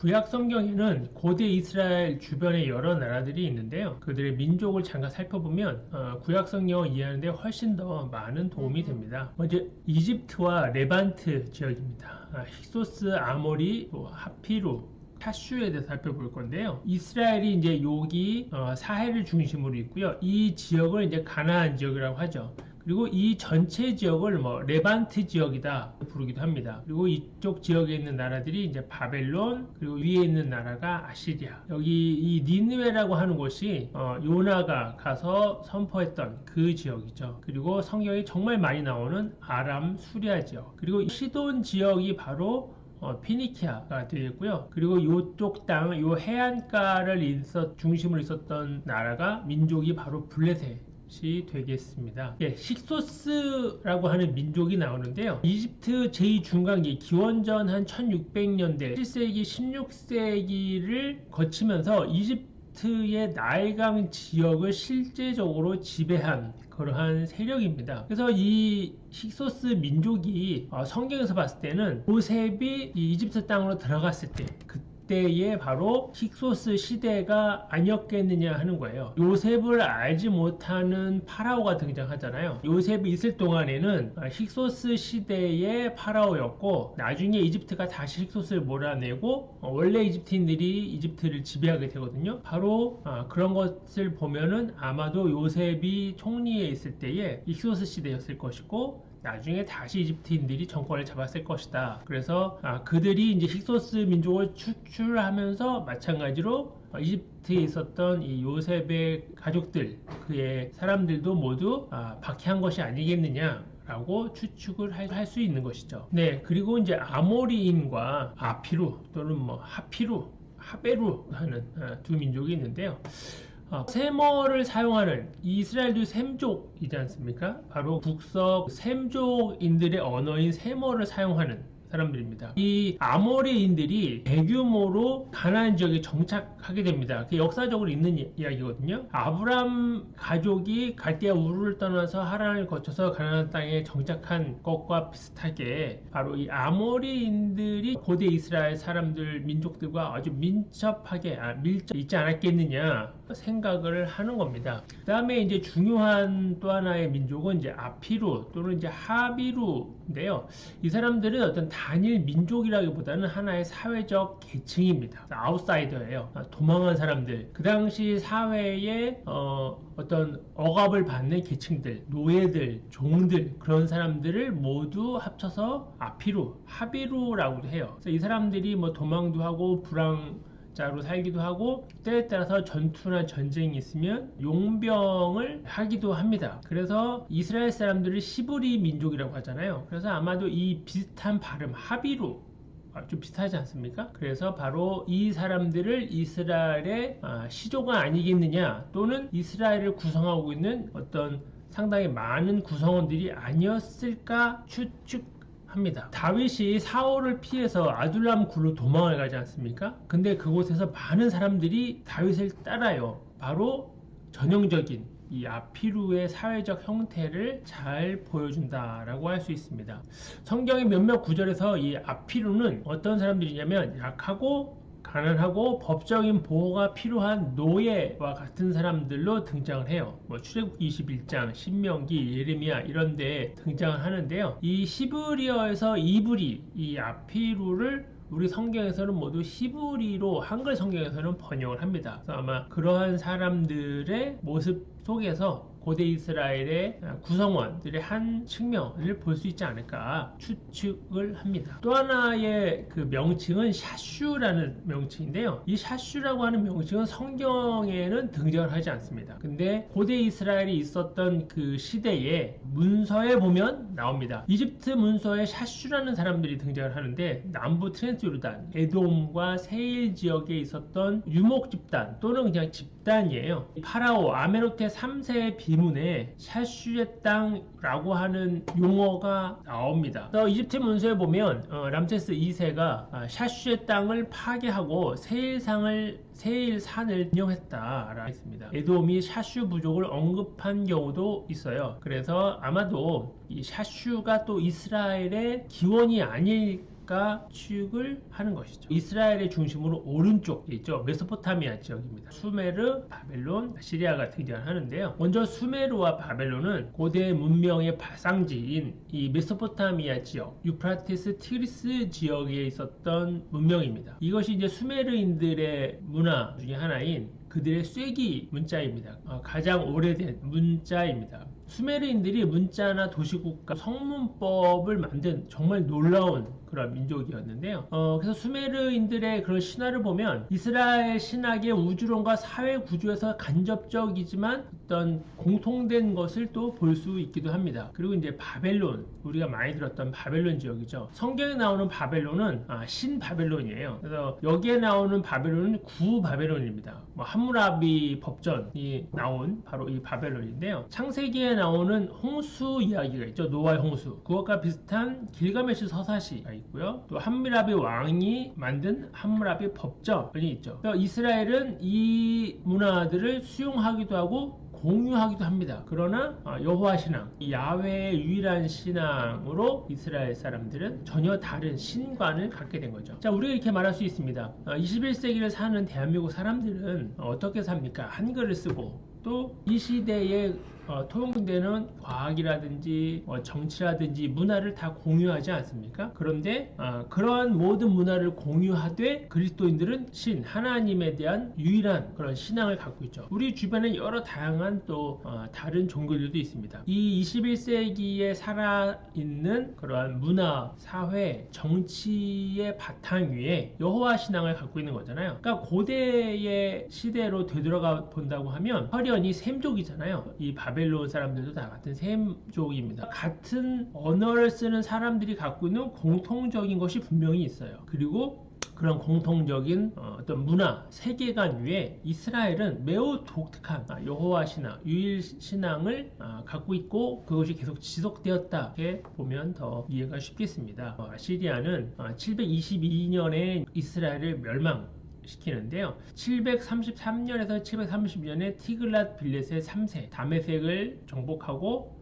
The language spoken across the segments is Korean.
구약 성경에는 고대 이스라엘 주변에 여러 나라들이 있는데요. 그들의 민족을 잠깐 살펴보면 구약 성경을 이해하는 데 훨씬 더 많은 도움이 됩니다. 먼저 이집트와 레반트 지역입니다. 힉소스, 아모리, 하피루, 샤슈에 대해서 살펴볼 건데요. 이스라엘이 이제 여기 사해를 중심으로 있고요. 이 지역을 이제 가나안 지역이라고 하죠. 그리고 이 전체 지역을 레반트 지역이다 부르기도 합니다. 그리고 이쪽 지역에 있는 나라들이 이제 바벨론, 그리고 위에 있는 나라가 아시리아. 여기 이 니느웨라고 하는 곳이 요나가 가서 선포했던 그 지역이죠. 그리고 성경이 정말 많이 나오는 아람, 수리아 지역. 그리고 시돈 지역이 바로 피니키아가 되겠고요. 그리고 이쪽 땅, 요 해안가를 중심으로 있었던 나라가 민족이 바로 블레셋 이 되겠습니다. 예, 힉소스라고 하는 민족이 나오는데요. 이집트 제2중간기 기원전 한 1600년대 7세기 16세기를 거치면서 이집트의 나일강 지역을 실제적으로 지배한 그러한 세력입니다. 그래서 이 힉소스 민족이 성경에서 봤을 때는 요셉이 이 이집트 땅으로 들어갔을 때 그때에 바로 힉소스 시대가 아니었겠느냐 하는 거예요. 요셉을 알지 못하는 파라오가 등장하잖아요. 요셉이 있을 동안에는 힉소스 시대의 파라오였고, 나중에 이집트가 다시 힉소스를 몰아내고 원래 이집트인들이 이집트를 지배하게 되거든요. 바로 그런 것을 보면은 아마도 요셉이 총리에 있을 때에 힉소스 시대였을 것이고, 나중에 다시 이집트인들이 정권을 잡았을 것이다. 그래서 그들이 이제 힉소스 민족을 추출하면서 마찬가지로 이집트에 있었던 이 요셉의 가족들, 그의 사람들도 모두 박해한 것이 아니겠느냐 라고 추측을 할 수 있는 것이죠. 네, 그리고 이제 아모리인과 아피루 또는 하피루, 하베루 하는 두 민족이 있는데요. 세머를 사용하는 이스라엘도 셈족이지 않습니까? 바로 북석 셈족인들의 언어인 세머를 사용하는 사람들입니다. 이 아모리인들이 대규모로 가나안 지역에 정착하게 됩니다. 그게 역사적으로 있는 이야기거든요. 아브람 가족이 갈대아 우르를 떠나서 하란을 거쳐서 가나안 땅에 정착한 것과 비슷하게 바로 이 아모리인들이 고대 이스라엘 사람들 민족들과 아주 민첩하게 밀접 있지 않았겠느냐 생각을 하는 겁니다. 그 다음에 이제 중요한 또 하나의 민족은 이제 아피루 또는 이제 하비루인데요. 이 사람들은 어떤 단일 민족이라기보다는 하나의 사회적 계층입니다. 아웃사이더예요. 도망한 사람들. 그 당시 사회에 어떤 억압을 받는 계층들, 노예들, 종들, 그런 사람들을 모두 합쳐서 아피루, 하비루라고도 해요. 그래서 이 사람들이 도망도 하고 자로 살기도 하고, 때에 따라서 전투나 전쟁이 있으면 용병을 하기도 합니다. 그래서 이스라엘 사람들을 시브리 민족이라고 하잖아요. 그래서 아마도 이 비슷한 발음 하비루 좀 비슷하지 않습니까? 그래서 바로 이 사람들을 이스라엘의 시조가 아니겠느냐, 또는 이스라엘을 구성하고 있는 어떤 상당히 많은 구성원들이 아니었을까 합니다. 다윗이 사울을 피해서 아둘람 굴로 도망을 가지 않습니까? 근데 그곳에서 많은 사람들이 다윗을 따라요. 바로 전형적인 이 아피루의 사회적 형태를 잘 보여준다라고 할 수 있습니다. 성경의 몇몇 구절에서 이 아피루는 어떤 사람들이냐면 약하고 가난하고 법적인 보호가 필요한 노예와 같은 사람들로 등장을 해요. 출애굽기 21장, 신명기, 예레미야 이런 데 등장을 하는데요. 이 히브리어에서 이브리, 이 아피루를 우리 성경에서는 모두 히브리로 한글 성경에서는 번역을 합니다. 그래서 아마 그러한 사람들의 모습 속에서 고대 이스라엘의 구성원들의 한 측면을 볼 수 있지 않을까 추측을 합니다. 또 하나의 그 명칭은 샤슈라는 명칭인데요. 이 샤슈라고 하는 명칭은 성경에는 등장을 하지 않습니다. 근데 고대 이스라엘이 있었던 그 시대에 문서에 보면 나옵니다. 이집트 문서에 샤슈라는 사람들이 등장을 하는데, 남부 트랜스요르단, 에돔과 세일 지역에 있었던 유목 집단 또는 그냥 집단이에요. 파라오 아메노테 3세의 비문에 샤슈의 땅라고 하는 용어가 나옵니다. 그래서 이집트 문서에 보면 람세스 2세가 샤슈의 땅을 파괴하고 세일산을 인용했다라고 했습니다. 에돔이 샤슈 부족을 언급한 경우도 있어요. 그래서 아마도 이 샤슈가 또 이스라엘의 기원이 아닐까 국가 취육을 하는 것이죠. 이스라엘의 중심으로 오른쪽에 있죠. 메소포타미아 지역입니다. 수메르, 바벨론, 아시리아가 등장하는데요. 먼저 수메르와 바벨론은 고대 문명의 발상지인 이 메소포타미아 지역, 유프라테스 티그리스 지역에 있었던 문명입니다. 이것이 이제 수메르인들의 문화 중에 하나인 그들의 쇠기 문자입니다. 가장 오래된 문자입니다. 수메르인들이 문자나 도시국가 성문법을 만든 정말 놀라운 그런 민족이었는데요. 그래서 수메르인들의 그런 신화를 보면 이스라엘 신학의 우주론과 사회 구조에서 간접적이지만 어떤 공통된 것을 또 볼 수 있기도 합니다. 그리고 이제 바벨론, 우리가 많이 들었던 바벨론 지역이죠. 성경에 나오는 바벨론은 신바벨론이에요. 그래서 여기에 나오는 바벨론은 구바벨론입니다. 함무라비 법전이 나온 바로 이 바벨론인데요. 창세기에 나오는 홍수 이야기가 있죠. 노아의 홍수. 그것과 비슷한 길가메시 서사시가 있고요. 또 함무라비 왕이 만든 함무라비 법전이 있죠. 그래서 이스라엘은 이 문화들을 수용하기도 하고 공유하기도 합니다. 그러나 여호와 신앙, 야훼의 유일한 신앙으로 이스라엘 사람들은 전혀 다른 신관을 갖게 된 거죠. 자, 우리가 이렇게 말할 수 있습니다. 21세기를 사는 대한민국 사람들은 어떻게 삽니까? 한글을 쓰고 또 이 시대에 통용되는 과학이라든지 정치라든지 문화를 다 공유하지 않습니까? 그런데 그러한 모든 문화를 공유하되 그리스도인들은 하나님에 대한 유일한 그런 신앙을 갖고 있죠. 우리 주변에 여러 다양한 또 다른 종교들도 있습니다. 이 21세기에 살아있는 그러한 문화, 사회, 정치의 바탕 위에 여호와 신앙을 갖고 있는 거잖아요. 그러니까 고대의 시대로 되돌아가 본다고 하면 혈연이 셈족이잖아요. 이 바벨론 사람들도 다 같은 셈족입니다. 같은 언어를 쓰는 사람들이 갖고 있는 공통적인 것이 분명히 있어요. 그리고 그런 공통적인 어떤 문화, 세계관 위에 이스라엘은 매우 독특한 여호와 신앙, 유일 신앙을 갖고 있고 그것이 계속 지속되었다. 이렇게 보면 더 이해가 쉽겠습니다. 아시리아는 722년에 이스라엘을 멸망시키는데요. 733년에서 730년에 티글랏 빌레셋 3세 다메섹을 정복하고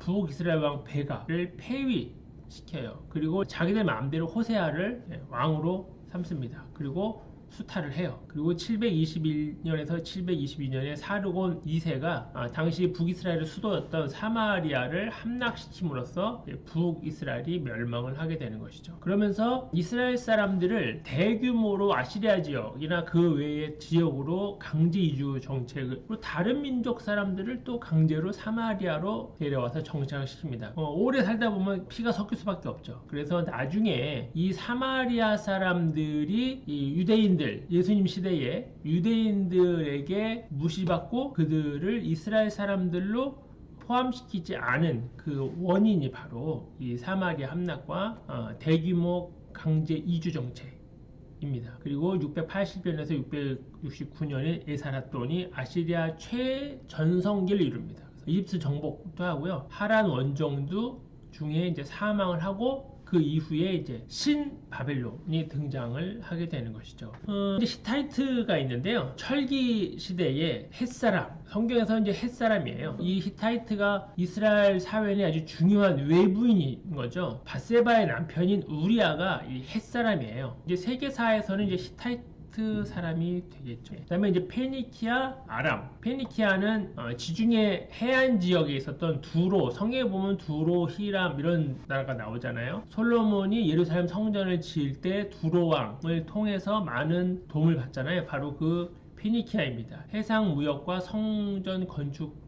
북이스라엘 왕 베가를 폐위시켜요. 그리고 자기들 마음대로 호세아를 왕으로 삼습니다. 그리고 수탈을 해요. 그리고 721년에서 722년에 사르곤 2세가 당시 북이스라엘의 수도였던 사마리아를 함락시킴으로써 북이스라엘이 멸망을 하게 되는 것이죠. 그러면서 이스라엘 사람들을 대규모로 아시리아 지역이나 그 외의 지역으로 강제 이주 정책을, 그리고 다른 민족 사람들을 또 강제로 사마리아로 데려와서 정착을 시킵니다. 오래 살다 보면 피가 섞일 수밖에 없죠. 그래서 나중에 이 사마리아 사람들이 이 유대인들, 예수님 시대에 유대인들에게 무시받고 그들을 이스라엘 사람들로 포함시키지 않은 그 원인이 바로 이 사마리아 함락과 대규모 강제 이주 정책입니다. 그리고 680년에서 669년에 에사라돈이 아시리아 최전성기를 이룹니다. 이집트 정복도 하고요. 하란 원정도 중에 이제 사망을 하고 그 이후에 이제 신바벨론이 등장을 하게 되는 것이죠. 이제 히타이트가 있는데요. 철기 시대의 햇사람, 성경에서 이제 햇사람이에요. 이 히타이트가 이스라엘 사회의 아주 중요한 외부인인 거죠. 밧세바의 남편인 우리아가 이 햇사람이에요. 이제 세계사에서는 이제 히타이트 사람이 되겠죠. 그 다음에 이제 페니키아, 아람. 페니키아는 지중해 해안 지역에 있었던 두로, 성경에 보면 두로, 히람 이런 나라가 나오잖아요. 솔로몬이 예루살렘 성전을 지을 때 두로 왕을 통해서 많은 도움을 받잖아요. 바로 그 페니키아입니다. 해상 무역과 성전 건축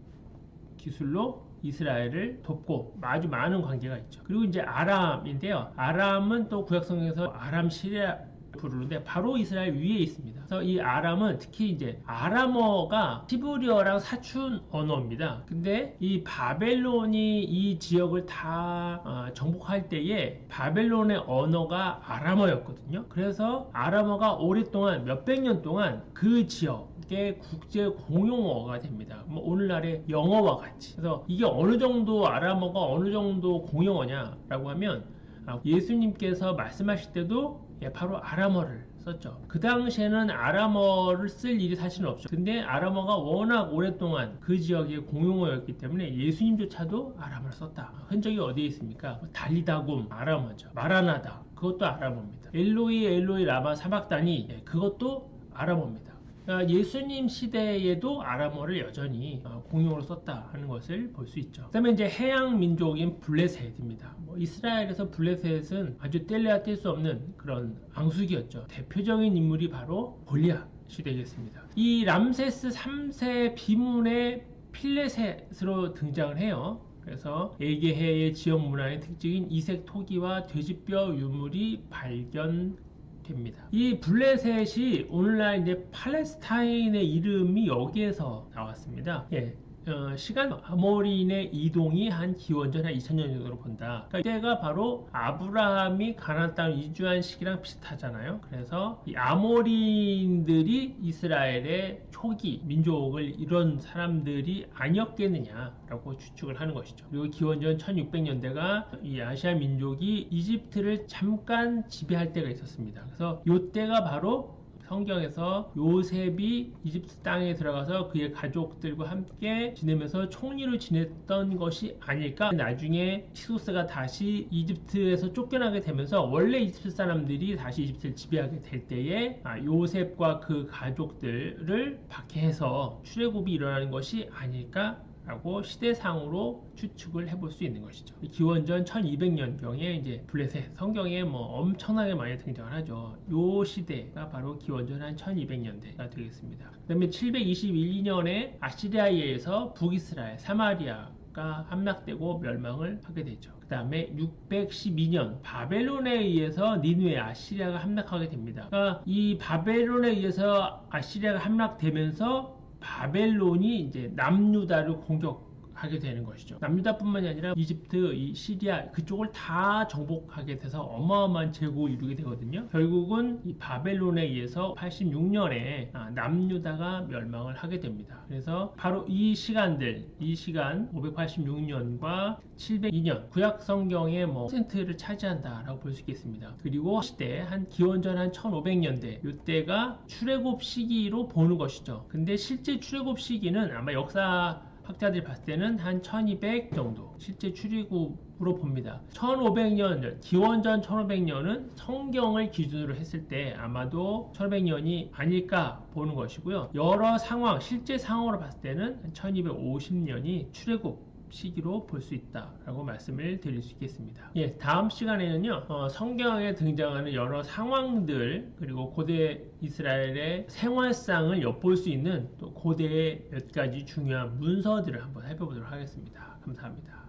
기술로 이스라엘을 돕고 아주 많은 관계가 있죠. 그리고 이제 아람인데요. 아람은 또 구약성경에서 아람 시리아 부르는데 바로 이스라엘 위에 있습니다. 그래서 이 아람은 특히 이제 아람어가 히브리어랑 사춘 언어입니다. 근데 이 바벨론이 이 지역을 다 정복할 때에 바벨론의 언어가 아람어였거든요. 그래서 아람어가 오랫동안 몇백 년 동안 그 지역의 국제 공용어가 됩니다. 뭐 오늘날의 영어와 같이. 그래서 이게 어느 정도 아람어가 어느 정도 공용어냐라고 하면 예수님께서 말씀하실 때도 바로 아람어를 썼죠. 그 당시에는 아람어를 쓸 일이 사실은 없죠. 근데 아람어가 워낙 오랫동안 그 지역의 공용어였기 때문에 예수님조차도 아람어를 썼다. 흔적이 어디에 있습니까? 달리다곰 아람어죠. 마라나다 그것도 아람어입니다. 엘로이 엘로이 라마 사박다니 그것도 아람어입니다. 예수님 시대에도 아람어를 여전히 공용어로 썼다 하는 것을 볼 수 있죠. 그 다음에 이제 해양 민족인 블레셋입니다. 이스라엘에서 블레셋은 아주 뗄래야 뗄 수 없는 그런 앙숙이었죠. 대표적인 인물이 바로 골리앗이 되겠습니다. 이 람세스 3세 비문의 필레셋으로 등장을 해요. 그래서 에게해의 지역 문화의 특징인 이색 토기와 돼지뼈 유물이 발견됩니다. 이 블레셋이 오늘날 이제 팔레스타인의 이름이 여기에서 나왔습니다. 시간 아모리인의 이동이 한 기원전 한 2000년 정도로 본다. 그러니까 이때가 바로 아브라함이 가나안 땅을 이주한 시기랑 비슷하잖아요. 그래서 이 아모리인들이 이스라엘의 초기 민족을 이룬 사람들이 아니었겠느냐라고 추측을 하는 것이죠. 그리고 기원전 1600년대가 이 아시아 민족이 이집트를 잠깐 지배할 때가 있었습니다. 그래서 이때가 바로 성경에서 요셉이 이집트 땅에 들어가서 그의 가족들과 함께 지내면서 총리로 지냈던 것이 아닐까. 나중에 히소스가 다시 이집트에서 쫓겨나게 되면서 원래 이집트 사람들이 다시 이집트를 지배하게 될 때에 요셉과 그 가족들을 박해해서 출애굽이 일어나는 것이 아닐까 라고 시대상으로 추측을 해볼 수 있는 것이죠. 기원전 1200년경에 이제 블레셋 성경에 엄청나게 많이 등장을 하죠. 요 시대가 바로 기원전 한 1200년대가 되겠습니다. 그 다음에 721년에 아시리아에 의해서 북이스라엘 사마리아가 함락되고 멸망을 하게 되죠. 그 다음에 612년 바벨론에 의해서 니느웨 아시리아가 함락하게 됩니다. 그러니까 이 바벨론에 의해서 아시리아가 함락되면서 바벨론이 이제 남유다를 공격하게 되는 것이죠. 남유다뿐만이 아니라 이집트, 시리아 그쪽을 다 정복하게 돼서 어마어마한 제국을 이루게 되거든요. 결국은 이 바벨론에 의해서 86년에 남유다가 멸망을 하게 됩니다. 그래서 바로 이 시간 586년과 702년 구약 성경의 퍼센트를 차지한다라고 볼 수 있겠습니다. 그리고 시대 한 기원전 한 1500년대 이때가 출애굽 시기로 보는 것이죠. 근데 실제 출애굽 시기는 아마 역사 학자들이 봤을 때는 한 1200 정도 실제 출애굽으로 봅니다. 1500년 기원전 1500년은 성경을 기준으로 했을 때 아마도 1500년이 아닐까 보는 것이고요. 여러 상황 실제 상황으로 봤을 때는 1250년이 출애굽 시기로 볼 수 있다라고 말씀을 드릴 수 있겠습니다. 다음 시간에는요 성경에 등장하는 여러 상황들 그리고 고대 이스라엘의 생활상을 엿볼 수 있는 또 고대의 몇 가지 중요한 문서들을 한번 해보도록 하겠습니다. 감사합니다.